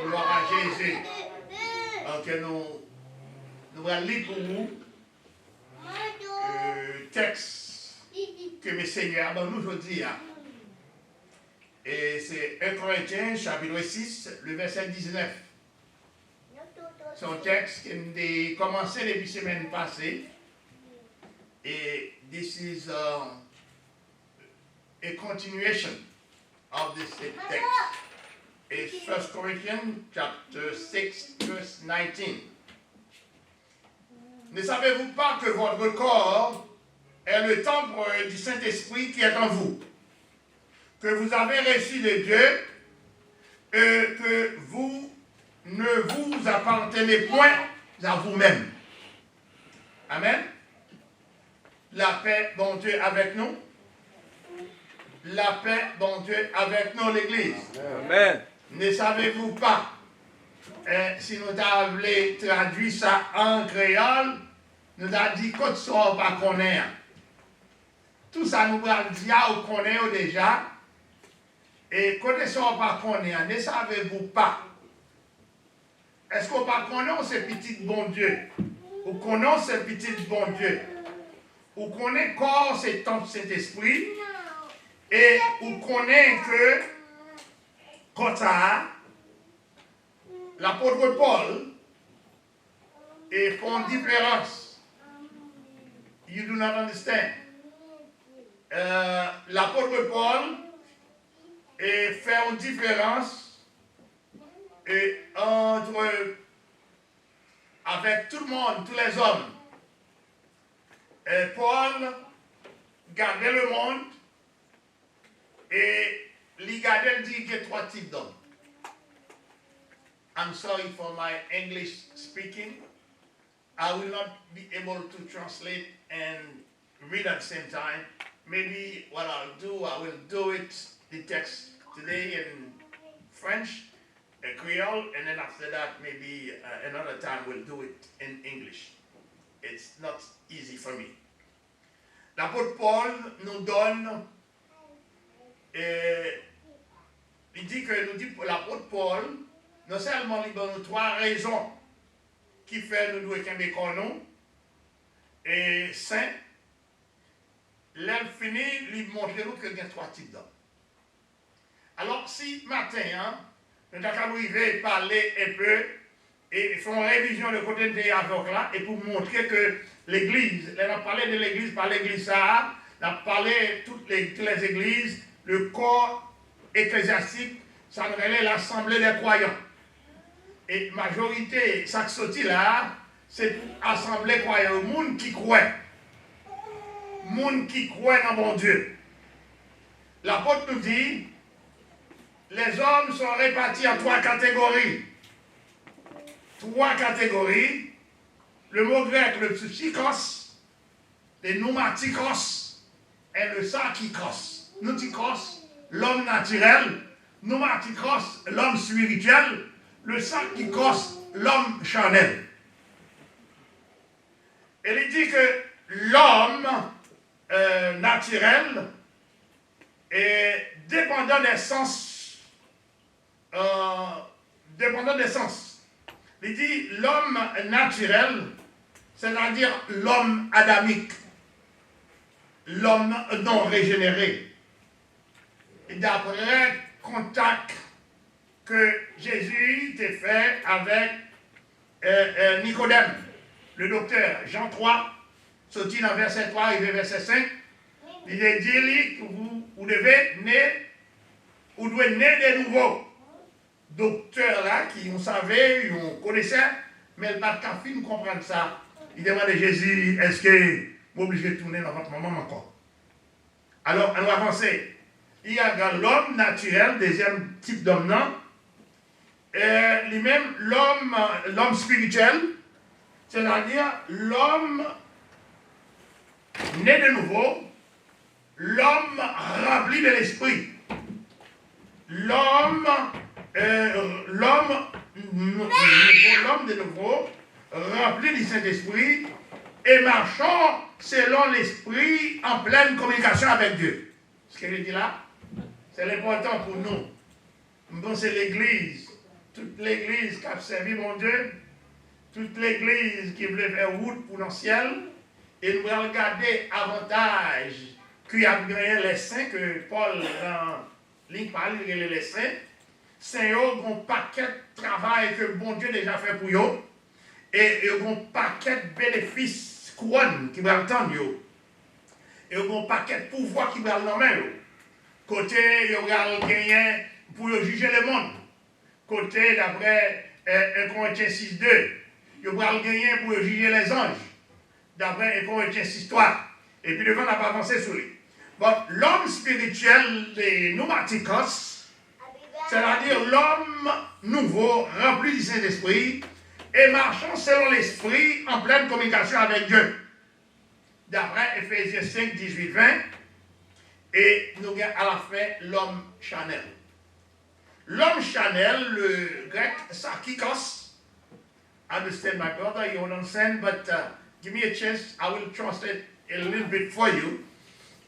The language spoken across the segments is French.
Gloire à Jésus. Donc nous allons lire pour vous le texte que mes seigneurs nous aujourd'hui. Et c'est 1 Corinthiens chapitre 6, le verset 19. C'est un texte qui a commencé depuis la semaine passée. Et this is a continuation of this text. It's 1 Corinthians chapter 6, verse 19. Ne savez-vous pas que votre corps est le temple du Saint-Esprit qui est en vous, que vous avez reçu de Dieu, et que vous ne vous appartenez point à vous-même. Amen. La paix, bon Dieu, avec nous. La paix, bon Dieu, avec nous, l'Église. Amen. Ne savez-vous pas, si nous avons traduit ça en créole, nous avons dit que ce soit pas qu'on est. Tout ça nous a dit qu'on est déjà. Et côté soit pas qu'on est, ne savez-vous pas? Est-ce qu'on pas connaît ce petit bon Dieu? Ou connaît ce petit bon Dieu? Ou connaît corps c'est temple Saint-Esprit? Et ou connaît que quand ça, l'apôtre Paul et font différence. You do not understand. L'apôtre Paul et fait une différence entre avec tout le monde, tous les hommes. Et Paul gardait le monde et il gardait dit qu'il y a trois types d'hommes. I'm sorry for my English speaking. I will not be able to translate and read at the same time. Maybe what I'll do, I will do it, the text today in French, Creole, and then after that, maybe another time we'll do it in English. It's not easy for me. L'apôtre Paul nous donne, il dit que nous dit l'apôtre Paul, non seulement il donne trois raisons qui fait nous devons qu'un nous et saint, l'elle finit, lui montrer nous qu'il y a trois types d'hommes. Alors si matin, nous avons arrivé à parler un peu et faire une révision de côté de l'avocat et pour montrer que l'Église, on a parlé de l'Église par l'Église ça, on a parlé de toutes les églises, le corps ecclésiastique, ça relève l'assemblée des croyants. Et majorité, ça qui sortit là, c'est assemblée croyants, le monde qui croit. Le monde qui croit dans mon Dieu. L'apôtre nous dit, les hommes sont répartis en trois catégories. Trois catégories. Le mot grec, le psychos, le pneumatikos et le sarkikos. Pneumatikos, l'homme naturel. Pneumatikos, l'homme spirituel. Le sarkikos, l'homme charnel. Et il dit que l'homme naturel est dépendant des sens. Il dit l'homme naturel, c'est-à-dire l'homme adamique, l'homme non régénéré. Et d'après contact que Jésus a fait avec Nicodème, le docteur, Jean 3, sorti dans verset 3 et verset 5, il a dit que vous devez naître de nouveau. Docteur là, qui on savait, on connaissait, mais il n'a pas de café, nous comprenons ça. Il demande à Jésus, est-ce que vous êtes obligé de tourner dans votre maman encore? Alors, on va avancer. Il y a l'homme naturel, deuxième type d'homme, non? Lui-même, l'homme spirituel, c'est-à-dire l'homme né de nouveau, l'homme rempli de l'esprit, l'homme de nouveau, rempli du Saint-Esprit et marchant selon l'Esprit en pleine communication avec Dieu. Ce que je dis là, c'est l'important pour nous. Nous, c'est l'Église toute l'église qui a servi mon Dieu, toute l'église qui voulait faire route pour le ciel, et nous allons regarder avantage qu'il y a gagné les saints, que Paul dans ligne parle, les saints. Saints ont un paquet de travail que bon Dieu déjà fait pour eux, et ils ont un paquet de bénéfices, couronnes qui vont attendre eux. Et ils ont un paquet de pouvoir qui vont dans main. Côté, ils vont gagner pour juger le monde. Côté, d'après 1 Corinthiens 6.2, ils vont gagner pour juger les anges. D'après 1 Corinthiens 6.3. Et puis devant, on n'a pas avancé sur lui. Bon, l'homme spirituel des pneumatikos, c'est-à-dire l'homme nouveau, rempli du Saint-Esprit, et marchant selon l'Esprit en pleine communication avec Dieu. D'après Ephésiens 5, 18, 20, et nous avons à la fin l'homme Chanel. L'homme Chanel, le grec sarkikos, understand my brother, you don't understand, but give me a chance, I will translate a little bit for you.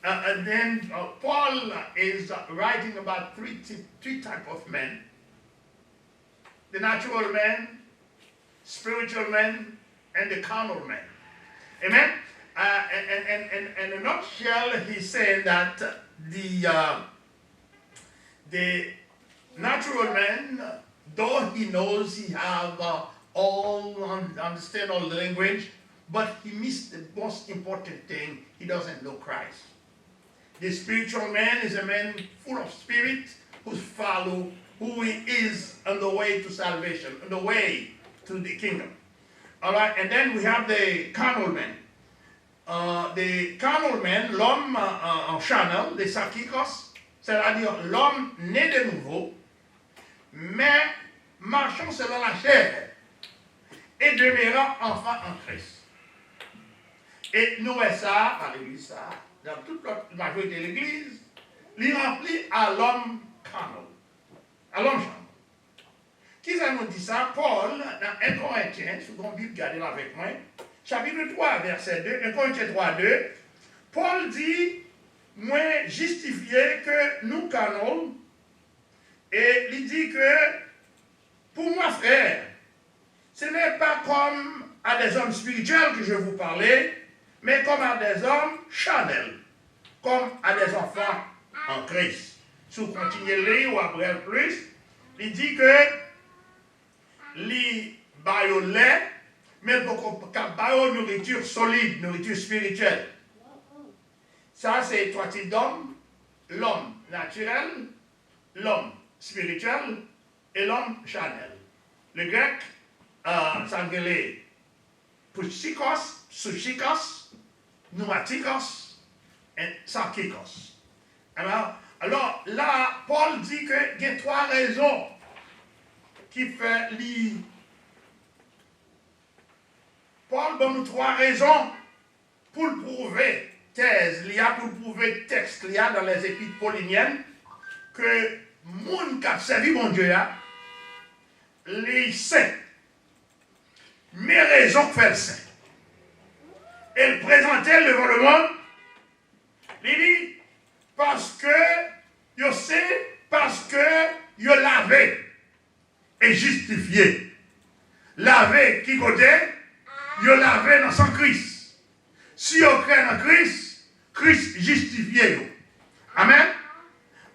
And then Paul is writing about three types of men. The natural man, spiritual man, and the carnal man. Amen? And in a nutshell, he's saying that the natural man, though he knows he have understand all the language, but he missed the most important thing, he doesn't know Christ. The spiritual man is a man full of spirit who follow who he is on the way to salvation, on the way to the kingdom. All right, and then we have the carnal man. The carnal man, l'homme en charnel, the sarkikos, c'est-à-dire l'homme né de nouveau, mais marchant selon la chair et demeurant enfant en Christ. Et nous voyons ça, par l'église, ça, dans toute la majorité de l'église, il remplit à l'homme carnal, à l'homme charnel. Qui ça nous dit ça? Paul, dans 1 Corinthiens, si vous Bible, gardez-la avec moi, chapitre 3, verset 2, 1 Corinthiens 3, 2, Paul dit, moins justifié que nous carnal, et il dit que, pour moi, frère, ce n'est pas comme à des hommes spirituels que je vous parlais, mais comme à des hommes charnels, comme à des enfants en Christ. Si vous continuez à lire ou après plus, il dit que les lait, mais beaucoup de nourriture solide, nourriture spirituelle. Ça, c'est trois types d'hommes: l'homme naturel, l'homme spirituel et l'homme charnel. Le grec, s'appelle pouchikos, sushikos, pneumatikos et sarkikos. Alors là, Paul dit qu'il y a trois raisons qui fait lire. Paul donne nous trois raisons pour le prouver, thèse, il y a pour le prouver texte, il y a dans les épîtres pauliniennes, que monde qui a servi mon Dieu, les saints, mes raisons pour faire le saint. Et le présenter devant le monde, il dit, parce que, je sais, parce que, je l'avais et justifié. Lavé qui côté? Je l'avais dans son Christ. Si on crée dans Christ, Christ justifié. Amen.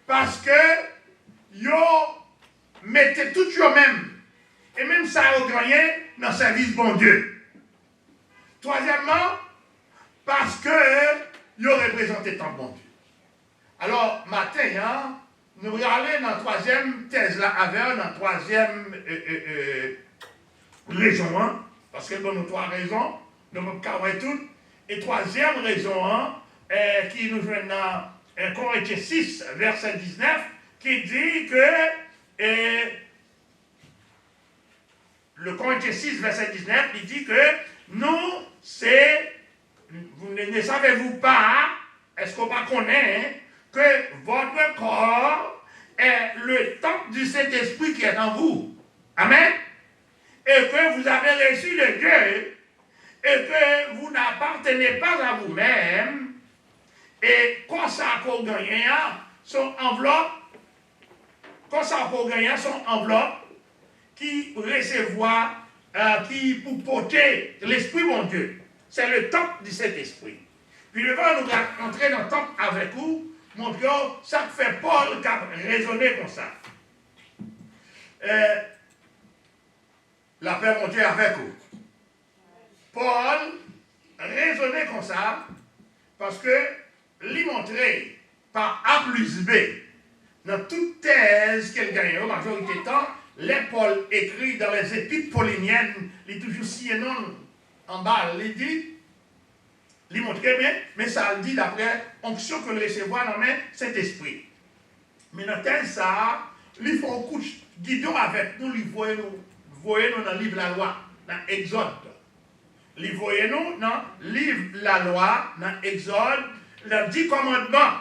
Parce que yo mettez tout vous-même. Et même ça vous gagnez dans le service bon Dieu. Troisièmement, parce que yo représentez tant bon Dieu. Alors, matin, nous regardons dans la troisième thèse là, avec dans la troisième raison, parce que nous avons trois raisons, nous avons toutes. Et troisième raison, qui nous vient dans 1 Corinthiens 6, verset 19, qui dit que, le Corinthiens 6, verset 19, il dit que nous, c'est, vous ne savez-vous pas, est-ce qu'on va connaître, que votre corps est le temple du Saint-Esprit qui est en vous. Amen. Et que vous avez reçu de Dieu, et que vous n'appartenez pas à vous-même, et quand ça a gagné son enveloppe, quand ça a gagné son enveloppe, qui recevoir, qui pour porter l'Esprit mon Dieu. C'est le temple de cet esprit. Puis le vent nous a entré dans le temple avec vous, mon Dieu, ça fait Paul qui a raisonné comme ça. La paix, mon Dieu, avec vous. Paul raisonnait comme ça parce que lui montrait par A plus B dans toute thèse qu'elle gagne, en majorité du temps, les Paul écrit dans les épîtres pauliniennes, il est toujours si et non en bas, il dit, il montre bien, mais ça le dit d'après onction que le recevoir dans cet esprit. Mais dans thèse ça, il faut un coup de guidon avec nous, il voyez nous dans le livre de la loi, dans Exode. Il voyez nous dans le livre de la loi, dans Exode, dans les 10 commandements.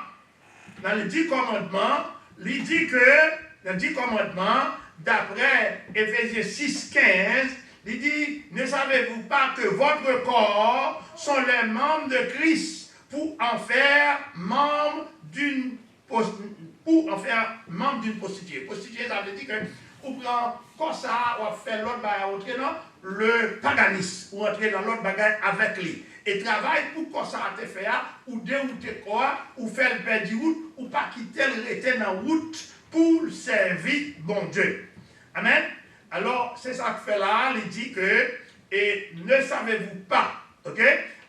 Dans les 10 commandements, il dit que, dans les 10 commandements, d'après Éphésiens 6, 15, il dit, ne savez-vous pas que votre corps sont les membres de Christ pour en faire membre d'une prostituée. Prostituée, ça veut dire que vous prenez comme ça, ou faire l'autre bagaille, entrer dans le paganisme, ou entrer dans l'autre bagaille avec lui. Et travaille pour qu'on ça te faire, ou dérouter quoi, ou faire le père du route, ou pas quitter le rester dans la route pour servir bon Dieu. Amen. Alors, c'est ça que fait là, il dit que, et ne savez-vous pas, ok?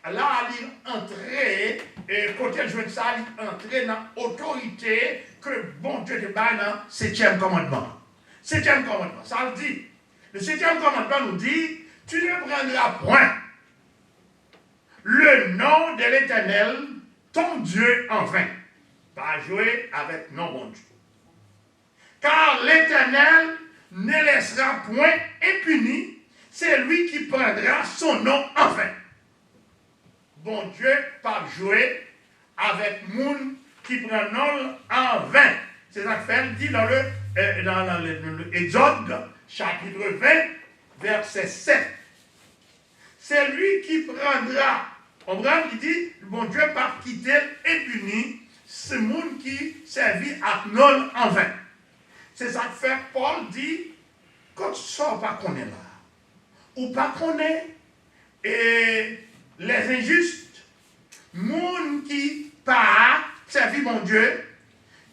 Là, il entrer, et quand il joue ça, il entrer dans l'autorité que bon Dieu te bat dans le 7e commandement. 7e commandement, ça le dit. Le 7e commandement nous dit, tu ne prendras point le nom de l'Éternel, ton Dieu, en vain. Pas jouer avec non bon Dieu. Car l'Éternel ne laissera point impuni celui qui prendra son nom en vain. Bon Dieu, pas jouer avec moun qui prend nom en vain. C'est ça que fait dit dans le Exode, chapitre 20, verset 7. C'est lui qui prendra. On prend qui dit, bon Dieu, pas quitter impuni ce monde qui servit à non en vain. C'est ça que fait Paul dit, quand tu sors pas qu'on est là, ou pas qu'on est, et les injustes, monde qui pas servi mon Dieu,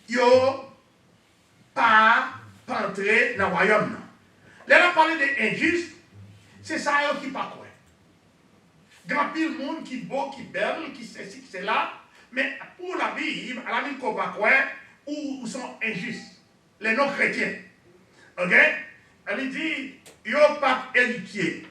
yo pas entrer dans le royaume. Là, on parle des injustes, c'est ça qui pas quoi. Grand pile monde qui beau, qui belle, qui c'est ci, qui c'est là, mais pour la Bible, à la Bible qu'on va quoi, où sont injustes. Les non-chrétiens. Ok? Elle dit, yo pas héritier.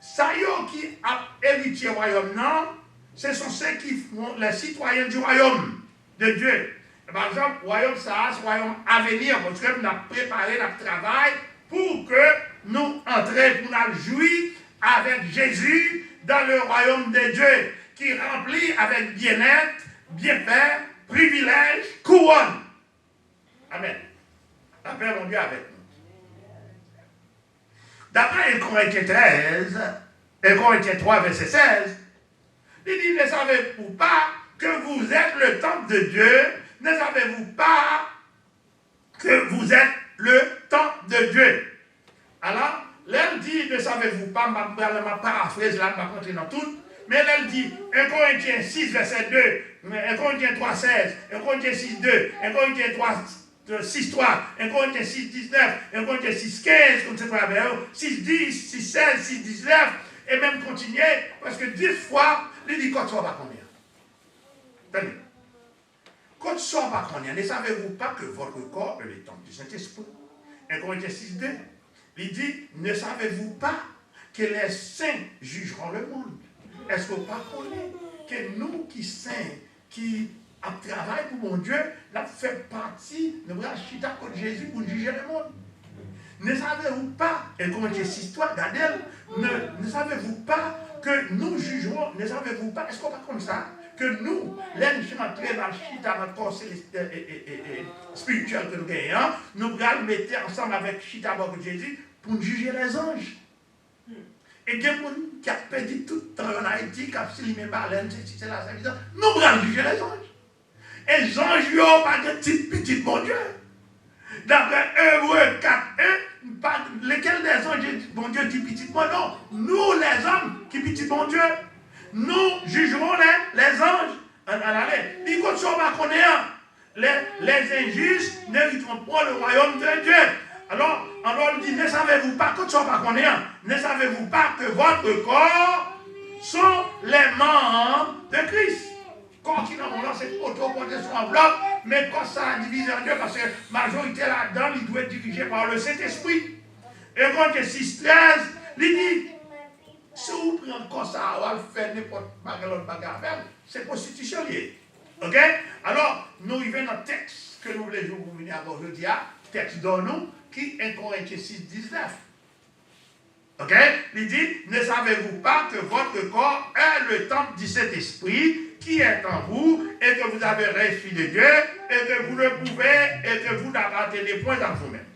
Ça yo qui a héritier au royaume, non? Ce sont ceux qui font les citoyens du royaume de Dieu. Par exemple, le royaume ça, c'est le royaume à venir, parce que nous avons préparé notre travail pour que nous entrions, pour nous jouir avec Jésus dans le royaume de Dieu, qui remplit avec bien-être, bienfait, privilège, couronne. Amen. La paix, mon Dieu, avec nous. D'après 1 Corinthiens 13, 1 Corinthiens 3, verset 16, il dit, ne savez-vous pas que vous êtes le temple de Dieu? Ne savez-vous pas que vous êtes le temple de Dieu? Alors, elle dit, ne savez-vous pas, ma paraphrase là, ma rentrer dans tout, mais elle dit, 1 Corinthiens 6, verset 2, 1 Corinthiens 3, 16, 1 Corinthiens 6, 2, 1 Corinthiens 3, 6, 3, 1 Corinthiens 6, 19, 1 Corinthiens 6, 15, comme c'est pas 6, 10, 6, 16, 6, 19, et même continuer, parce que 10 fois, il dit, quand tu vas combien? Tenez. Quand tu vas pas combien, ne savez-vous pas que votre corps est le temple du Saint-Esprit? 1 Corinthiens 6, 2, il dit, ne savez-vous pas que les saints jugeront le monde? Est-ce que vous ne connaissez pas que nous qui saints, qui travaillent pour mon Dieu, nous faisons partie de la chita contre Jésus pour juger le monde? Ne savez-vous pas, et comme j'ai cette histoire, Gadel, ne savez-vous pas que nous jugerons, ne savez-vous pas, est-ce qu'on va comme ça, que nous, les gens entrés dans le chita, notre corps spirituel que nous gagnons, nous allons mettre ensemble avec chita contre Jésus pour juger les anges. Et il y a des gens qui ont perdu tout le temps en Haïti, qui ont filmé les baleines, c'est là, nous allons juger les anges. Et les anges n'ont pas de petit bon Dieu. D'après Hébreux 4:1, lesquels des anges, bon Dieu, dit petitement, non. Nous, les hommes, qui petit bon Dieu, nous jugerons les anges. Allez, il compte sur ma connaissance. Les injustes n'hériteront pas le royaume de Dieu. Alors, on dit, ne savez-vous pas, quand on va connaître, ne savez-vous pas que votre corps sont les membres de Christ? Corps qui, dans mon nom, c'est autoporté sur enveloppe, mais quand ça a divisé en deux, parce que la majorité là-dedans, il doit être dirigé par le Saint-Esprit. Et quand il 6:13, il dit, si vous prenez encore ça, on va faire n'importe quelle bagarre, c'est constitution liée. Ok? Alors, nous arrivons dans le texte que nous voulons vous venir avant aujourd'hui, texte dans nous, qui est 1 Corinthiens 6:19. Ok? Il dit, ne savez-vous pas que votre corps est le temple du Saint-Esprit qui est en vous et que vous avez reçu de Dieu et que vous le pouvez et que vous n'appartenez point à vous-même.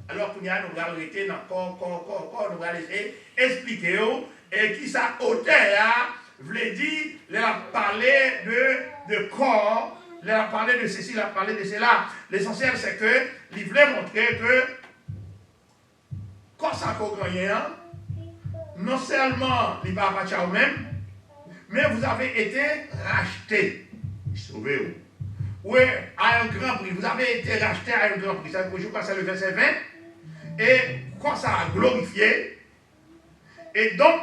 Alors, nous allons arrêter dans le corps, nous allons essayer d'expliquer et qui ça auteur voulait dire, il a parlé de corps, il a parlé de ceci, il a parlé de cela. L'essentiel, c'est que il voulait montrer que quand ça gagne, non seulement il ne va pas à vous-même, mais vous avez été racheté. Sauvez-vous. Oui, à un grand prix. Vous avez été racheté à un grand prix. Ça, je crois que c'est le verset 20. Et quand ça a glorifié, et donc,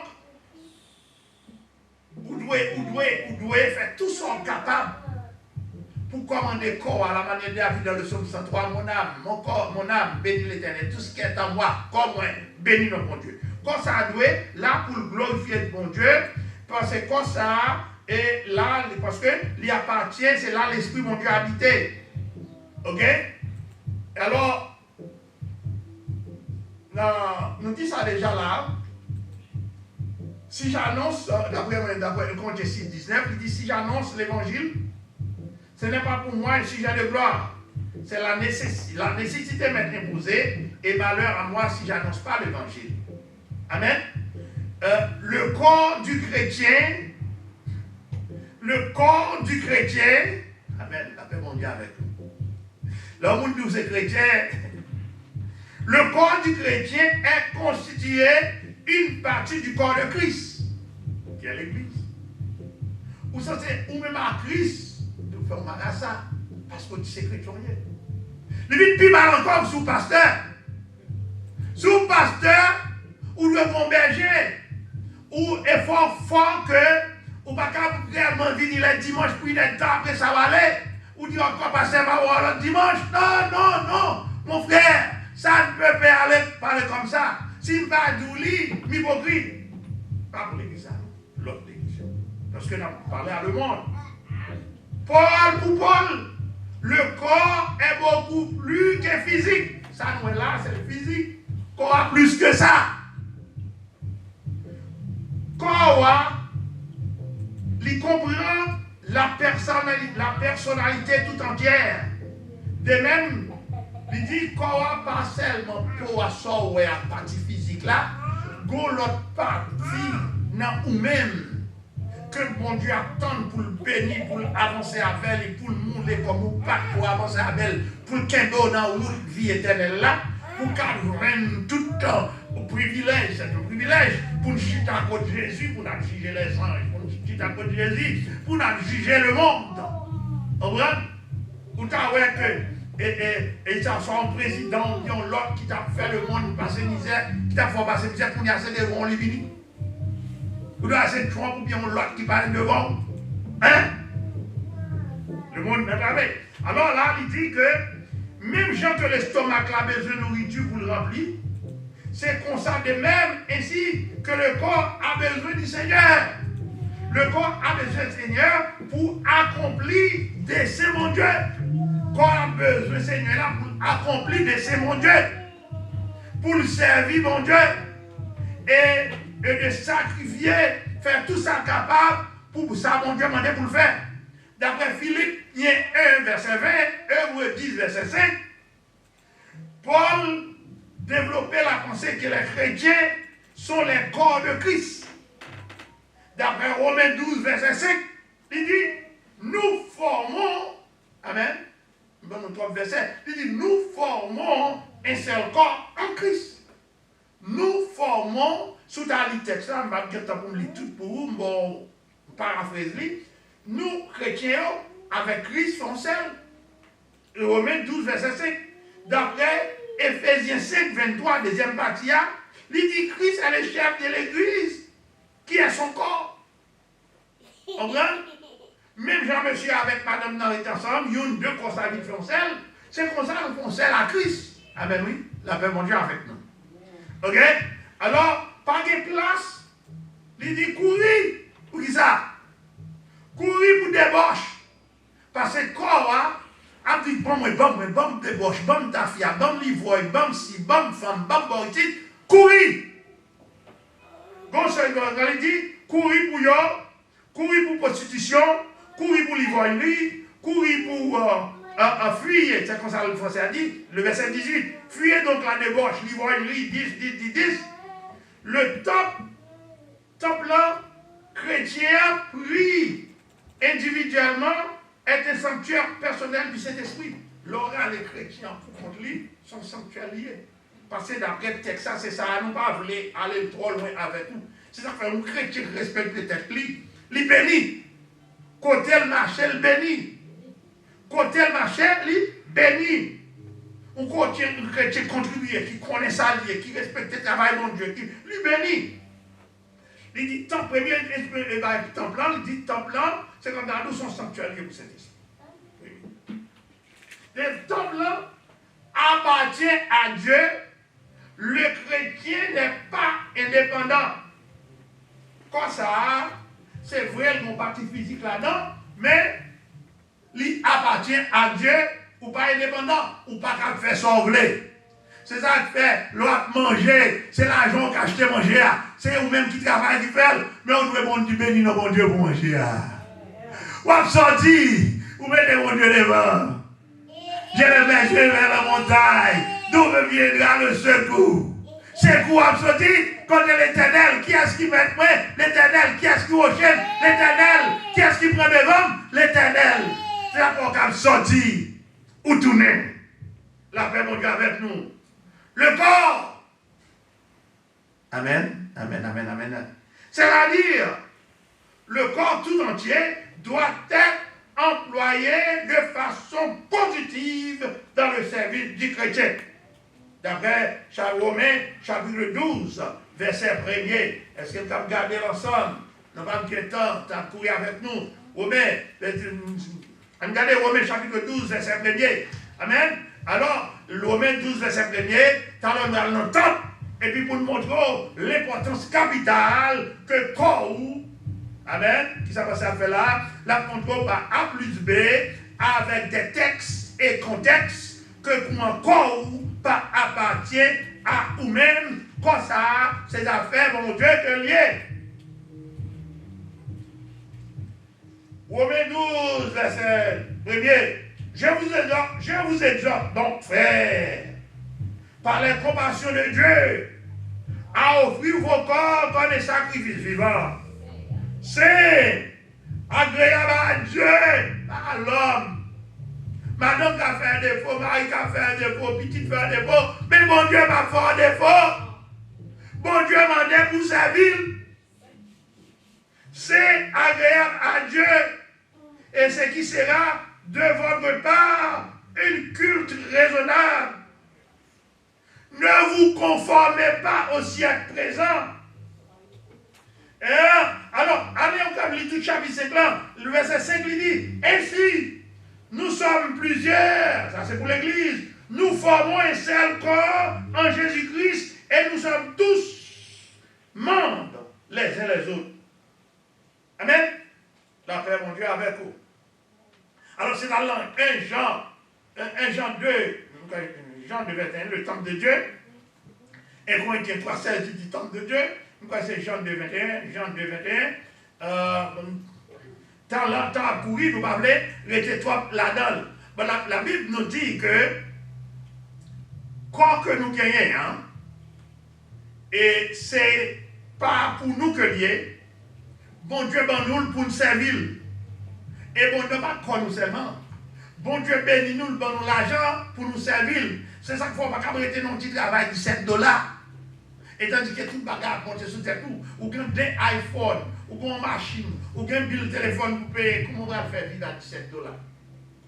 vous devez faire tout ce qu'on est capable pour commander corps à la manière de David dans le psaume 103. Mon âme, mon corps, mon âme, bénis l'Éternel. Tout ce qui est en moi, comme moi, bénis notre bon Dieu. Quand ça a doué, là, pour glorifier le bon Dieu, parce que quand ça, et là, parce que lui appartient, c'est là l'Esprit mon Dieu habité. Ok? Alors, nous disons ça déjà là. Si j'annonce, d'après 1 Corinthiens 6:19, il dit si j'annonce l'évangile, ce n'est pas pour moi un sujet de gloire. C'est la nécessité m'est imposée et malheur à moi si j'annonce pas l'évangile. Amen. Le corps du chrétien, amen, la paix mon Dieu avec nous. L'homme nous est chrétien, le corps du chrétien est constitué une partie du corps de Christ, qui est l'Église. Ou ça c'est, ou même à Christ, nous faisons mal à ça, parce que tu sais chrétien. Il dit plus mal encore sous pasteur. Sous pasteur, ou le bon berger, ou est fort que, ou pas réellement venir le dimanche, puis le temps après ça va aller, ou dire encore passer ma voix le dimanche. Non, mon frère, ça ne peut pas aller parler comme ça. Si je ne pas d'ouli, m'hypocrite. Pas pour l'église, l'autre église. Parce que nous avons parlé à le monde. Paul pour Paul, le corps est beaucoup plus que physique. Ça, nous est là, c'est le physique. Corps a plus que ça. Corps, il comprend la personnalité tout entière. De même, il dit corps pas seulement pour asseoir la partie physique là, go l'autre partie dans vous-même que mon Dieu attend pour le bénir, pour avancer avec lui, pour le mouler comme vous pas pour avancer avec lui, pour le kendo dans la vie éternelle là, pour qu'il règne tout le temps au privilège, c'est un privilège, pour nous chuter à côté de Jésus, pour nous juger les anges, pour nous chuter à côté de Jésus, pour nous juger le monde. Vous comprenez? Vous savez que et ça soit un président, ou l'autre qui t'a fait le monde passer misère, qui t'a fait passer misère pour y assez de ronds les vini. Vous devez assez de Trump ou bien l'autre qui parle devant. Hein? Le monde n'a pas fait. Alors là, il dit que même gens que l'estomac a besoin de nourriture pour le remplir, c'est comme ça de même ainsi que le corps a besoin du Seigneur. Le corps a besoin du Seigneur pour accomplir des saints mon Dieu. Le corps a besoin du Seigneur là pour accomplir des saints mon Dieu. Pour le servir mon Dieu. Et de sacrifier, faire tout ça capable pour ça mon Dieu m'a demandé pour le faire. D'après Philippe, il y a 1 verset 20, Hébreux 10 verset 5, Paul développait la pensée que les chrétiens sont les corps de Christ. D'après Romains 12 verset 5, il dit, nous formons, amen, dans nos 3 versets, il dit, nous formons un seul corps en Christ. Nous formons, sous ta texte, je vais vous pour me lire tout pour vous, bon, paraphrase. Nous, chrétiens, avec Christ, sommes seuls. Romains 12, verset 5. D'après Ephésiens 5, 23, deuxième partie, il dit Christ est le chef de l'Église, qui est son corps. Vous comprenez? Même Jean-Monsieur avec Madame dans est ensemble, il y a deux constats qui font seul. C'est comme ça qu'on font seul à Christ. Ah ben oui, la paix mon Dieu avec nous. Ok? Alors, pas de place, il dit courir. Pour qui ça? Courir pour débauche. Parce que corps, a dit bon, débauche, bon, ta fille, bon, l'ivoire, bon, si, bon, femme, bon, boïtite, courir. Bon, il dit courir pour yo, courir pour prostitution, courir pour l'ivoirie, courir pour fuir, c'est comme ça le français a dit, le verset 18, fuyez donc la débauche, l'ivoirie, 10. Le top là, chrétien prie individuellement est un sanctuaire personnel du Saint-Esprit. L'aura les chrétiens pour contre lui sont sanctuaires liés. Parce que d'après le texte, c'est ça, nous ne pas aller trop loin avec nous. C'est ça que nous chrétiens respectent peut-être lui. Il bénit. Côté le marché, il bénit. Côté le marché, il bénit. Ou côté un chrétien contribué, qui connaît ça, qui respecte le travail de Dieu, qui lui bénit. Il dit, temps premier, temps plan, il dit, temps plan, c'est comme dans nous, son sanctuaire pour cet esprit. Le temps plan appartient à Dieu. Le chrétien n'est pas indépendant. Comme ça, c'est vrai, il y a un parti physique là-dedans, mais il appartient à Dieu ou pas indépendant, ou pas qu'à faire sauver. C'est ça qui fait, l'on a mangé, c'est l'argent qui a acheté manger. C'est vous-même qui travaille, qui fait, mais on doit bon Dieu bénir nos bon Dieu pour manger. Ou a sorti, vous mettez mon Dieu devant. Je le mets vers la montagne, d'où me viendra le secours. Secours a sorti contre l'Éternel. Qui est-ce qui met moi? L'Éternel. Qui est-ce qui enchaîne? L'Éternel. Qui est-ce qui prend devant? L'Éternel. C'est là qu'on a sorti ou tourner. La paix, mon Dieu, avec nous. Le corps. Amen. C'est-à-dire, le corps tout entier doit être employé de façon positive dans le service du chrétien. D'après Romains, chapitre 12, verset 1er. Est-ce que tu as regardé l'ensemble? Nous n'avons pas de temps, tu as couru avec nous. Regardez Romains, chapitre 12, verset 1er. Amen. Alors, Romains 12, verset 1er, tu as le temps. Et puis pour nous montrer l'importance capitale que corps, amen, qui s'est passé à faire là, la montre par A plus B, avec des textes et contextes, que pour un corps pas appartient à vous-même, comme ça, ces affaires, mon Dieu, te liées. Romains 12, verset 1er. Je vous exhorte, donc, frères, par la compassion de Dieu, à offrir vos corps comme un sacrifice vivant. C'est agréable à Dieu, pas à l'homme. Madame qui a fait un défaut, Marie qui a fait un défaut, petite fait un défaut, mais mon Dieu m'a fait un défaut. Bon Dieu m'a donné pour sa ville. C'est agréable à Dieu. Et ce qui sera de votre part une culte raisonnable. Ne vous conformez pas au siècle présent. Alors, allez encore lire tout le chapitre 5 là. Le verset 5 il dit, ainsi, nous sommes plusieurs, ça c'est pour l'église, nous formons un seul corps en Jésus-Christ et nous sommes tous membres les uns les autres. Amen. La paix, mon Dieu, avec vous. Alors c'est dans la langue 1 Jean 2, Jean 2, 21, le temple de Dieu. Et Corinthiens 3, 16, il dit temple de Dieu. C'est Jean 2, 21, Jean 2, 21. Tant à courir, nous parlons, restez-toi là-dedans. La Bible nous dit que, quoi que nous gagnons, hein, et c'est pas pour nous que lié, bon Dieu, bon nous pour nous servir. Et bon Dieu, pas quoi nous seulement. bon Dieu bénit nous, nous donne l'argent pour nous servir. C'est ça qu'il faut pas arrêter notre petit travail de $7. Et tandis que tout le bagage compte sur tout, ou quand des iPhone, ou une machine, ou un bill de téléphone pour payer, comment on va le faire vivre à $17?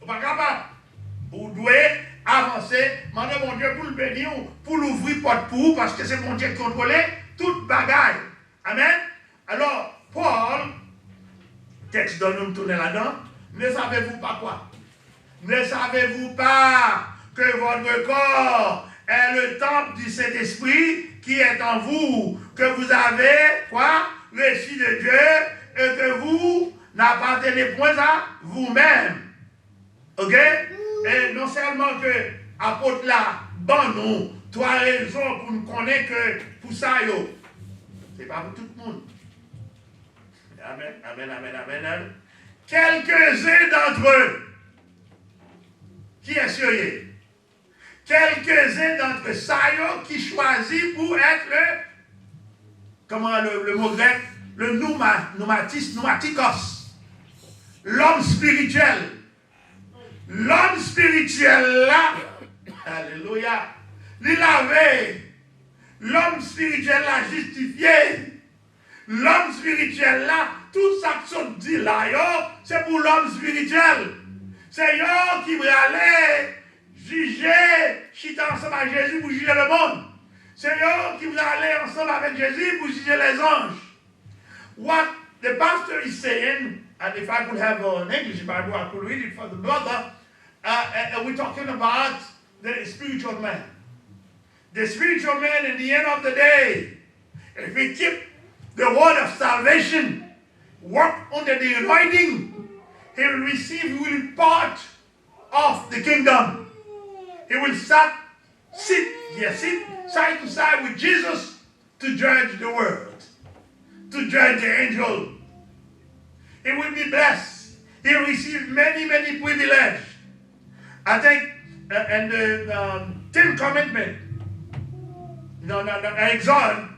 Vous pas capable. Vous devez avancer, demander mon Dieu pour le bénir, pour l'ouvrir porte pour vous, parce que c'est mon Dieu qui contrôle toute bagaille. Amen. Alors, Paul, texte dont nous tournons là-dedans, ne savez-vous pas quoi? Ne savez-vous pas que votre corps est le temple du Saint-Esprit qui est en vous, que vous avez, quoi? Reçu de Dieu, et que vous n'appartenez point à vous-même. Ok? Et non seulement que apôtre là, bon nous, trois raisons pour nous connaître que pour ça, c'est pas pour tout le monde. Amen, amen, amen, amen. Quelques-uns d'entre eux, qui est sérieux? Quelques-uns d'entre ça qui choisissent pour être comment le mot grec, le pneumatikos, l'homme spirituel. L'homme spirituel là, alléluia, il avait, l'homme spirituel là justifié. L'homme spirituel là, tout ça que tu dis là, c'est pour l'homme spirituel. C'est eux qui vont aller juger, chita ensemble avec Jésus pour juger le monde. C'est eux qui vont aller ensemble avec Jésus pour juger les anges. What the pastor is saying, and if I could have an English Bible, I could read it for the brother. We're talking about the spiritual man. The spiritual man, in the end of the day, if we keep the word of salvation, work under the anointing, he will part of the kingdom. He will sit side to side with Jesus to judge the world, to judge the angel. He will be blessed. He will receive many, many privileges. I think, and the Ten Commandments, dans Exode,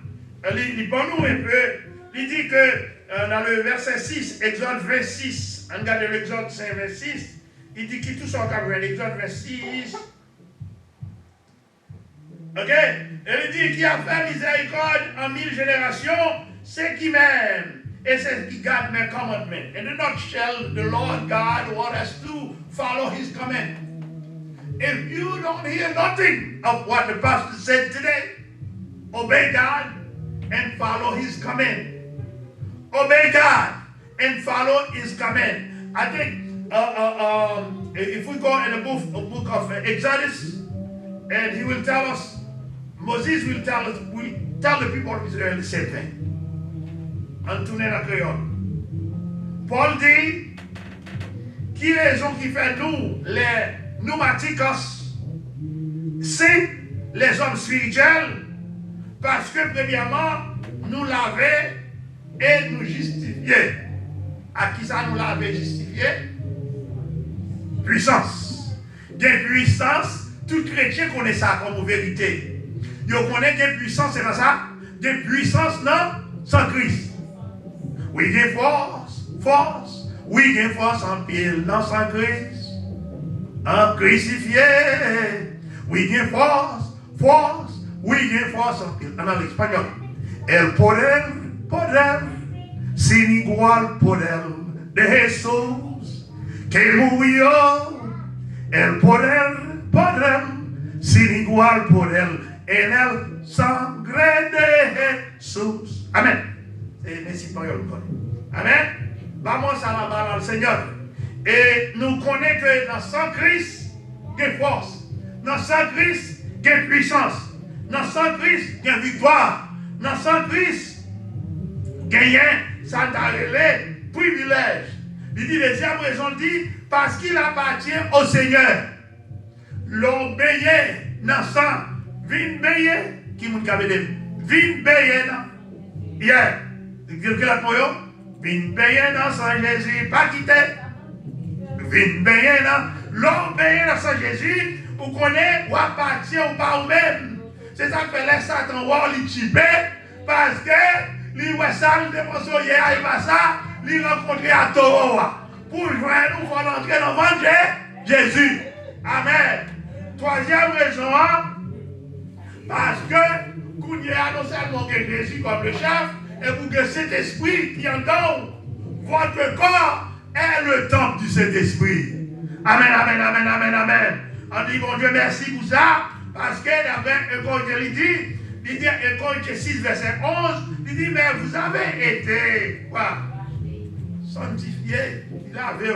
il bon nous un peu, il dit que dans le verset 6, Exode 26, on regarde l'Exode 5, 26, il dit qu'il tout son cabret, l'Exode 26. Ok? Et il dit qu'il a fait miséricorde en 1000 générations, c'est qui m'aime, et c'est qui garde mes commandements. In a nutshell, the Lord God wants us to follow his command. If you don't hear nothing of what the pastor said today, obey God and follow his command. Obey God and follow his command. I think if we go in the book of Exodus, and he will tell us, Moses will tell the people of Israel the same thing. En tournant la créole. Paul dit, qui raison qui fait nous, les pneumatikos, c'est les hommes spirituels, parce que premièrement, nous l'avons et nous justifier. À qui ça nous l'avait justifié? Puissance. Des puissances, tout chrétien connaît ça comme vérité. Il connaît des puissances, c'est ça? Des puissances non sans Christ. Oui, il y a force. Oui, il y a force en pile, non sans Christ. En crucifié. Oui, il y a force. Oui, il y a force en pile. En espagnol. El poder, sin igual poder de Jesús que murió. El poder, sin igual poder en el sangre de Jesús. Amen. C'est espagnol. Amen. Vamos a alabar al Seigneur. Et nous connaissons que dans sang Christ, il y a force. Dans sang Christ, il y a puissance. Dans sang Christ, il y a victoire. Dans sang Christ, il y a ça t'a relé privilège. Il dit, deuxième raison dit, parce qu'il appartient au Seigneur. L'obéir dans sang, vin béyer, qui m'a dit, vin béyer dans. Hier, quelqu'un l'a dit, vin béyer dans sang Jésus, pas quitter. Vin béyer dans, l'obéir dans sang Jésus, vous connaissez, ou appartient ou pas ou même. C'est ça que les Satan voient les chipé, parce que les Wessal de François hier, il va ça, les rencontrer à Toro. Pour joindre, il faut entrer dans le ventre Jésus. Amen. Troisième raison, parce que vous n'y a non seulement Jésus comme le chef, et pour que cet esprit qui entend votre corps est le temple du Saint-Esprit. Amen, amen, amen, amen, amen. On dit, bon Dieu, merci pour ça, parce que d'après 1 Corinthiens 6, verset 11, il dit, mais vous avez été, quoi? Sanctifié. Il avait,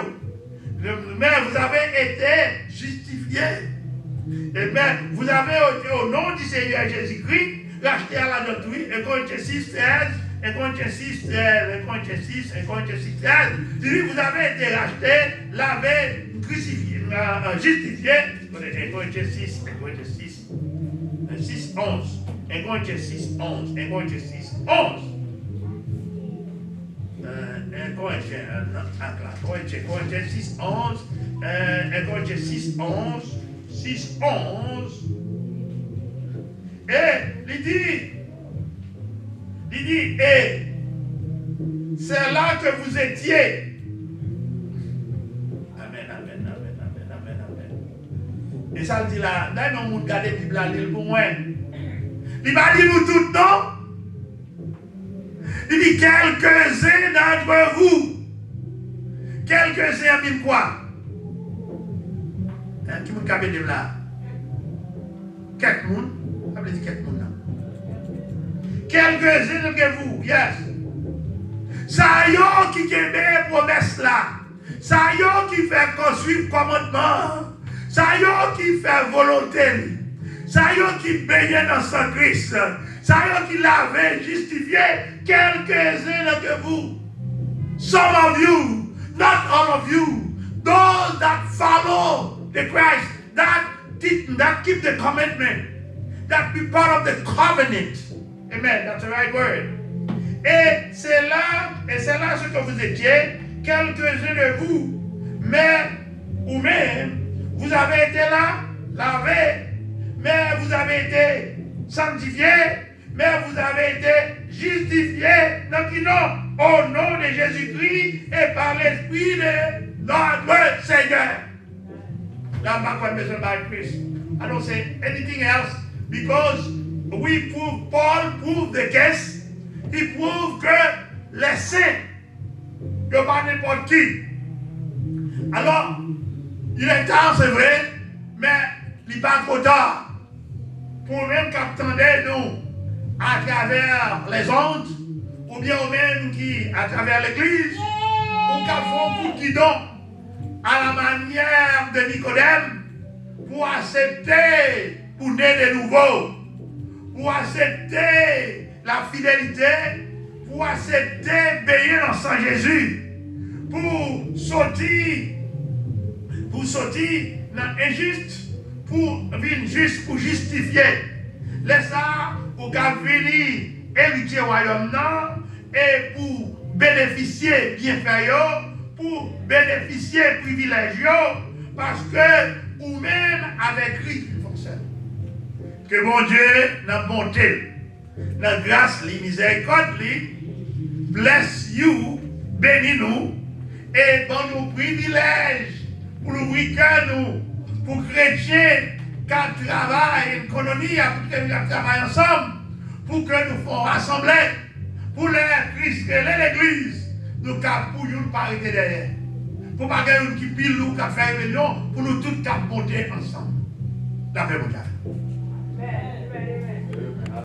mais vous avez été justifié. Et bien, vous avez été au nom du Seigneur Jésus-Christ, racheté à la doctrine, 1 Corinthiens 6, 13, 1 Corinthiens 6, 13, 1 Corinthiens 6, 1 Corinthiens 6, 13, il dit, vous avez été racheté, lavé, crucifié, justifié, 1 Corinthiens 6, 1 Corinthiens 6, 6, 11, 1 Corinthiens 6, 11, 1 Corinthiens 6, 11. Corinthiens 6, 11, 1 Corinthiens 6, 11, 6, 11. Et il dit, et c'est là que vous étiez. Amen, amen, amen, amen, amen, amen. Et ça dit là, là, nous regardons la Bible, là, pour moi. Il va dire nous tout, non? Il dit quelques-uns d'entre vous. Quelques-uns, il dit quoi? Qui vous cabe de là? Quelques moun? Ça veut dire quelques moun là. Quelques-uns d'entre vous, yes. Ça y est qui aime promesse là. Ça y est qui fait construire commandement. Ça y est qui fait volonté. Ça y est qui baigne dans son Christ. Ça y est qui l'avait justifié. Quelques-uns d'entre vous. Some of you, not all of you. Those that follow the Christ, that keep the commandment, that be part of the covenant. Amen, that's the right word. Et c'est là ce que vous étiez, quelques-uns de vous, mais ou même, vous avez été là, lavé, mais vous avez été sanctifiés, mais vous avez été justifiés, donc non, au nom de Jésus-Christ et par l'Esprit de notre Seigneur. Now, I don't say anything else because Paul proved the case. Il prouve que les saints ne sont pas n'importe qui. Alors, il est tard, c'est vrai, mais il n'est pas trop tard. Pour même qu'attendez nous à travers les ondes, ou bien même qui à travers l'église, ou qu'à font pour qui donc à la manière de Nicodème, pour accepter, pour naître de nouveau, pour accepter la fidélité, pour accepter payer dans sang Jésus, pour sortir dans l'injuste, pour venir juste pour justifier. Laisse ça pour venir héritier royaume et pour bénéficier bienfaits, pour bénéficier privilèges, parce que ou même avec Christ, que mon Dieu, dans bonté, dans grâce, la miséricorde, bless you, bénis nous, et bon nous privilèges pour l'ouvrir cœur nous, pour chrétiens qui travaillent, économie, pour que nous travaillons ensemble, pour que nous fassions rassembler, pour les Christ, l'église, nous pour nous pas arrêter derrière. Pour pas que nous qui pile nous, qui fait réunion, pour nous tous monter ensemble. D'après mon Dieu.